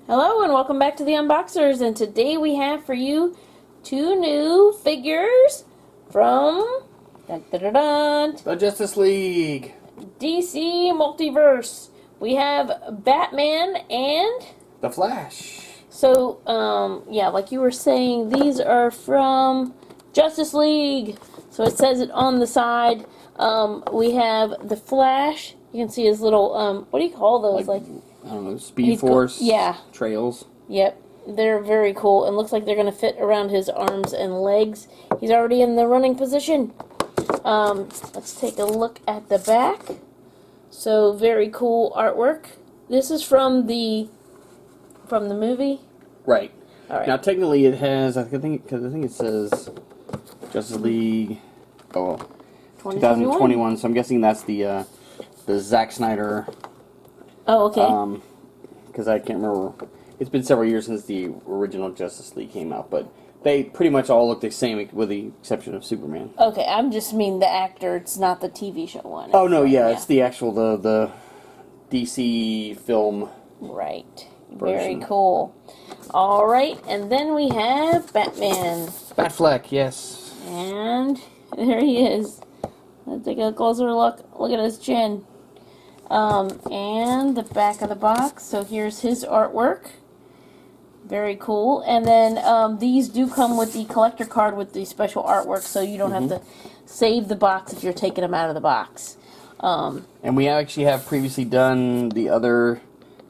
Hello and welcome back to the Unboxers, and today we have for you two new figures from the Justice League. DC Multiverse. We have Batman and The Flash. So, yeah, like you were saying, these are from Justice League. So it says it on the side. We have the Flash. You can see his little, what do you call those? Like I don't know, Speed Force yeah. trails. Yep, they're very cool, and looks like they're going to fit around his arms and legs. He's already in the running position. Let's take a look at the back. So, very cool artwork. This is from the movie? Right. All right. Now, technically, it has, I think it says Justice League 2021, so I'm guessing that's the Zack Snyder. Oh, okay. Because I can't remember. It's been several years since the original Justice League came out, but they pretty much all look the same with the exception of Superman. Okay, I'm just mean the actor. It's not the TV show one. Oh, no, yeah, it's the actual, the DC film. Right. Version. Very cool. All right, and then we have Batman. Batfleck, yes. And there he is. Let's take a closer look. Look at his chin. And the back of the box. So here's his artwork. Very cool. And then these do come with the collector card with the special artwork, so you don't have to save the box if you're taking them out of the box. And we actually have previously done the other.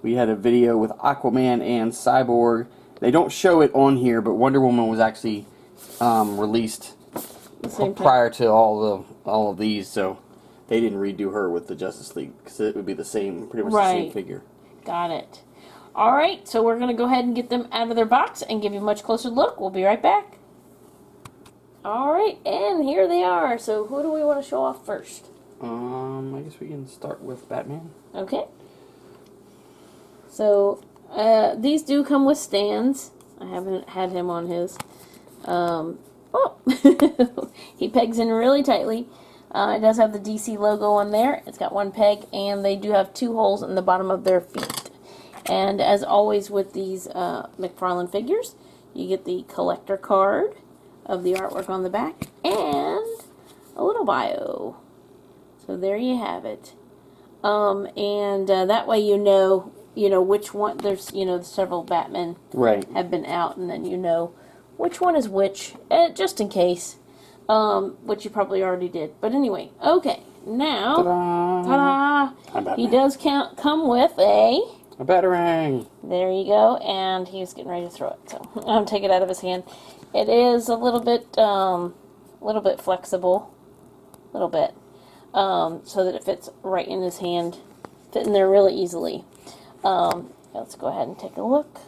We had a video with Aquaman and Cyborg. They don't show it on here, but Wonder Woman was actually released prior to all of these, so they didn't redo her with the Justice League because it would be the same, pretty much the same figure. Got it. All right, so we're going to go ahead and get them out of their box and give you a much closer look. We'll be right back. All right, and here they are. So who do we want to show off first? I guess we can start with Batman. Okay. So these do come with stands. I haven't had him on his. He pegs in really tightly. It does have the DC logo on there. It's got one peg, and they do have two holes in the bottom of their feet. And as always with these McFarlane figures, you get the collector card of the artwork on the back and a little bio. So there you have it. And that way you know which one. There's several Batman have been out, and then you know which one is which, just in case. Which you probably already did. But anyway, okay. Now, ta-da! He does come with a Batarang. There you go, and he's getting ready to throw it. So I'm taking it out of his hand. It is a little bit flexible, so that it fits right in his hand, fit in there really easily. Let's go ahead and take a look.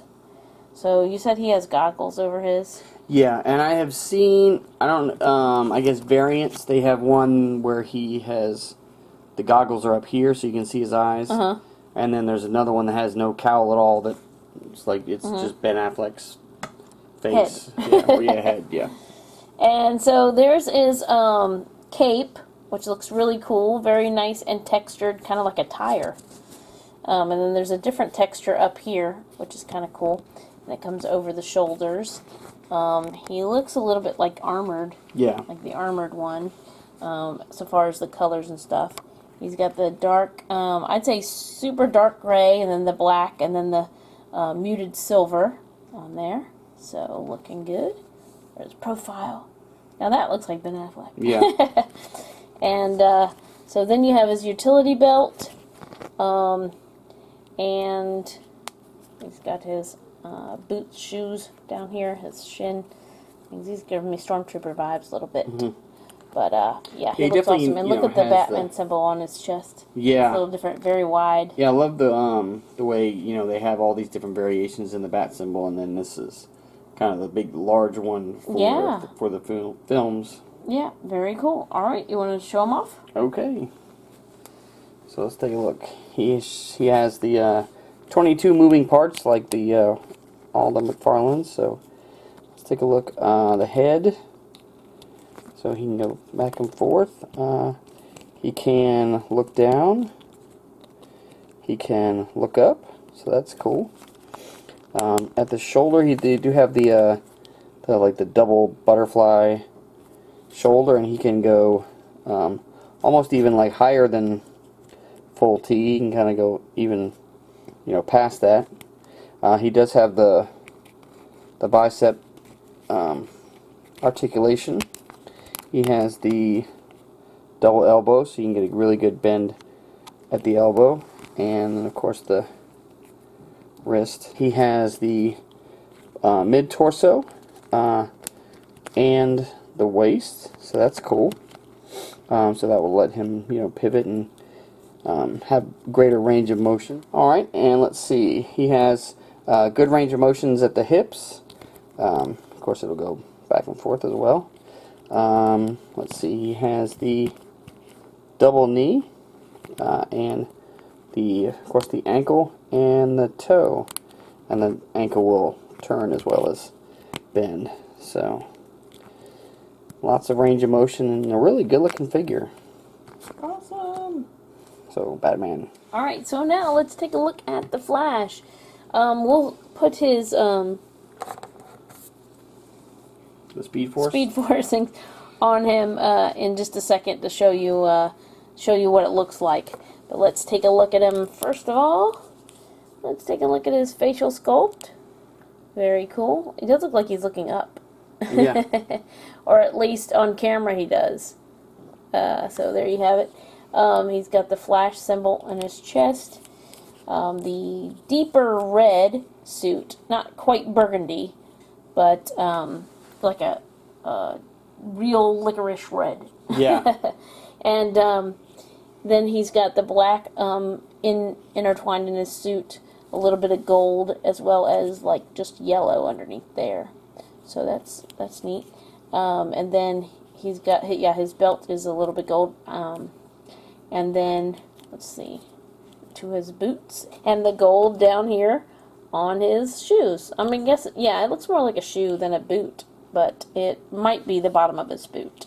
So you said he has goggles over his. Yeah, and I have seen, I guess variants. They have one where he has, the goggles are up here so you can see his eyes. And then there's another one that has no cowl at all, that it's like, it's just Ben Affleck's face. Head, yeah. And so theirs is cape, which looks really cool, very nice and textured, kind of like a tire. And then there's a different texture up here, which is kind of cool. And it comes over the shoulders. He looks a little bit like armored. Yeah. Like the armored one, so far as the colors and stuff. He's got the dark, I'd say super dark gray, and then the black, and then the muted silver on there. So, looking good. There's profile. Now that looks like Ben Affleck. Yeah. And so then you have his utility belt, and he's got his boots, shoes down here, his shin. He's giving me Stormtrooper vibes a little bit. But, yeah, he looks awesome. And look at the Batman symbol on his chest. Yeah. It's a little different, very wide. Yeah, I love the way, they have all these different variations in the bat symbol, and then this is kind of the big, large one for the films. Yeah, very cool. All right, you want to show them off? Okay. So let's take a look. He has the 22 moving parts, like the all the McFarlanes. So let's take a look. The head. So he can go back and forth. He can look down. He can look up. So that's cool. At the shoulder, they do have the like the double butterfly shoulder, and he can go almost even like higher than full T. He can kind of go even, you know, past that. He does have the bicep articulation. He has the double elbow, so you can get a really good bend at the elbow, and then of course the wrist. He has the mid torso and the waist, so that's cool. So that will let him, you know, pivot and have greater range of motion. Alright, and let's see. He has good range of motions at the hips. Of course, it'll go back and forth as well. Let's see. He has the double knee and of course, the ankle and the toe. And the ankle will turn as well as bend. So, lots of range of motion and a really good-looking figure. Awesome. So, Batman. Alright, so now let's take a look at the Flash. We'll put his The Speed Force? Speed Force things on him in just a second to show you what it looks like. But let's take a look at him first of all. Let's take a look at his facial sculpt. Very cool. He does look like he's looking up. Yeah. Or at least on camera he does. So there you have it. He's got the Flash symbol on his chest. The deeper red suit, not quite burgundy, but like a real licorice red. Yeah. And then he's got the black intertwined in his suit, a little bit of gold, as well as like just yellow underneath there. So that's neat. And then he's got, his belt is a little bit gold. And then, let's see, to his boots, and the gold down here on his shoes. I mean, it looks more like a shoe than a boot, but it might be the bottom of his boot.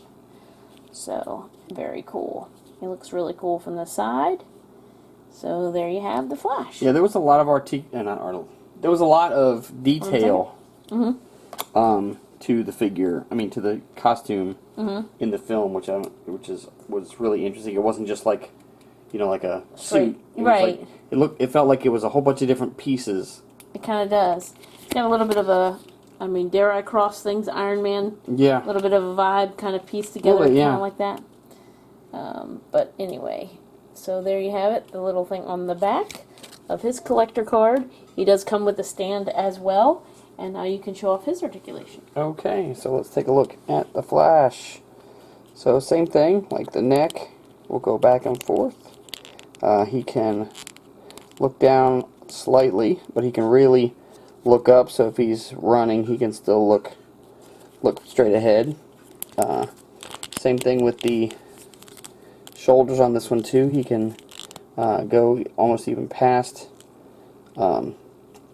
So, very cool. He looks really cool from the side. So, there you have the Flash. Yeah, there was a lot of there was a lot of detail to the figure. I mean, to the costume in the film, which was really interesting. It wasn't just like, you know, like a suit. It was right. Like, it felt like it was a whole bunch of different pieces. It kind of does. You have a little bit of a, I mean, dare I cross things, Iron Man. Yeah. A little bit of a vibe kind of pieced together, yeah. kind of like that. But anyway, so there you have it, the little thing on the back of his collector card. He does come with a stand as well, and now you can show off his articulation. Okay, so let's take a look at the Flash. So same thing, like the neck will go back and forth. He can look down slightly, but he can really look up, so if he's running, he can still look straight ahead. Same thing with the shoulders on this one too. He can go almost even past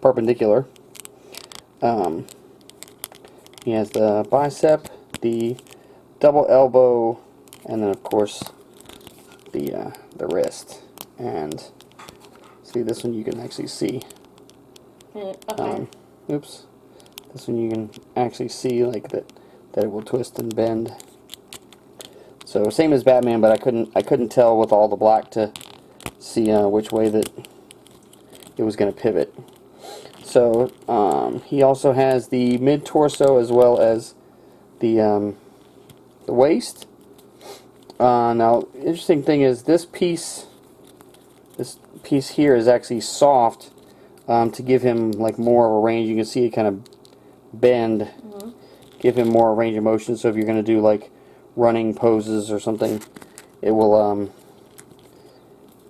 perpendicular. He has the bicep, the double elbow, and then of course the wrist. And see, this one you can actually see. Okay. Oops. This one you can actually see like that it will twist and bend. So same as Batman, but I couldn't tell with all the black to see which way that it was going to pivot. So he also has the mid torso as well as the waist. Now, interesting thing is this piece here is actually soft to give him like more of a range. You can see it kind of bend, give him more range of motion. So if you're going to do like running poses or something, it will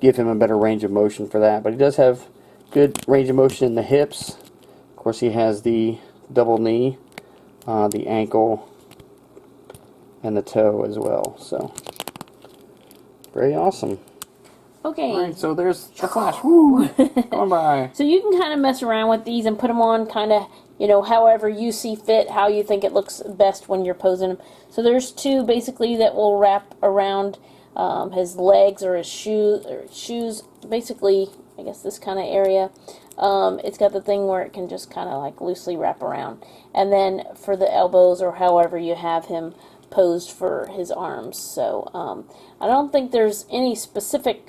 give him a better range of motion for that. But he does have good range of motion in the hips. Of course, he has the double knee, the ankle, and the toe as well. So very awesome. Okay. Alright, so there's the Flash. Woo! Going by. So you can kind of mess around with these and put them on kind of, you know, however you see fit, how you think it looks best when you're posing them. So there's two basically that will wrap around his legs or his shoes, basically I guess this kind of area. It's got the thing where it can just kind of like loosely wrap around. And then for the elbows, or however you have him posed for his arms. So I don't think there's any specific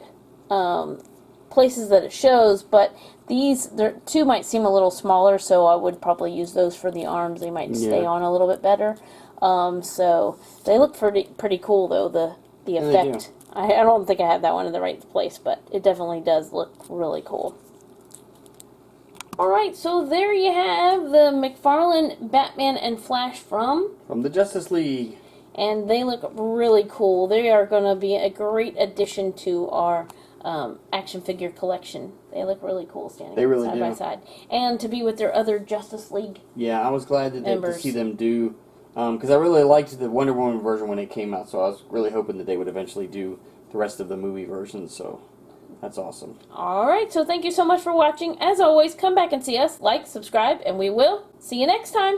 places that it shows, but these two might seem a little smaller, so I would probably use those for the arms. They might stay on a little bit better. So they look pretty cool, though, the effect. I don't think I have that one in the right place, but it definitely does look really cool. Alright, so there you have the McFarlane Batman and Flash from the Justice League. And they look really cool. They are going to be a great addition to our action figure collection. They look really cool standing side by side. And to be with their other Justice League Yeah, I was glad to see them do, because I really liked the Wonder Woman version when it came out, so I was really hoping that they would eventually do the rest of the movie versions, so that's awesome. Alright, so thank you so much for watching. As always, come back and see us, like, subscribe, and we will see you next time.